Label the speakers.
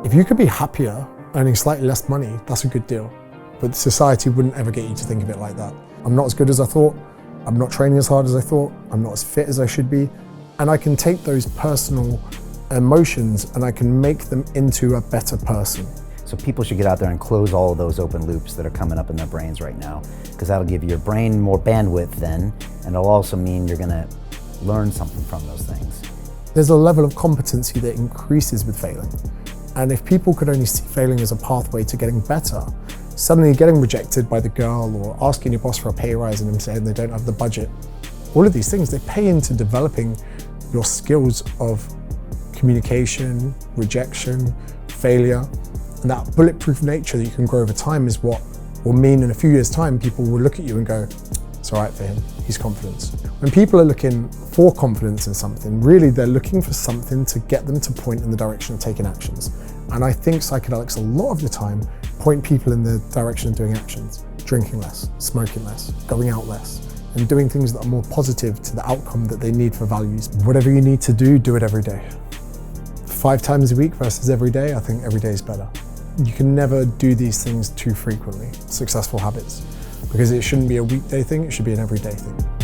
Speaker 1: If you could be happier, earning slightly less money, that's a good deal. But society wouldn't ever get you to think of it like that. I'm not as good as I thought. I'm not training as hard as I thought. I'm not as fit as I should be. And I can take those personal emotions and I can make them into a better person.
Speaker 2: So people should get out there and close all of those open loops that are coming up in their brains right now, because that'll give your brain more bandwidth then, and it'll also mean you're gonna learn something from those things.
Speaker 1: There's a level of competency that increases with failing. And if people could only see failing as a pathway to getting better, suddenly getting rejected by the girl or asking your boss for a pay rise and them saying they don't have the budget, all of these things, they pay into developing your skills of communication, rejection, failure, and that bulletproof nature that you can grow over time is what will mean in a few years' time, people will look at you and go, it's all right for him, he's confident. When people are looking for confidence in something, really they're looking for something to get them to point in the direction of taking actions. And I think psychedelics a lot of the time point people in the direction of doing actions, drinking less, smoking less, going out less, and doing things that are more positive to the outcome that they need for values. Whatever you need to do it every day. 5 times a week versus every day, I think every day is better. You can never do these things too frequently, successful habits, because it shouldn't be a weekday thing, it should be an everyday thing.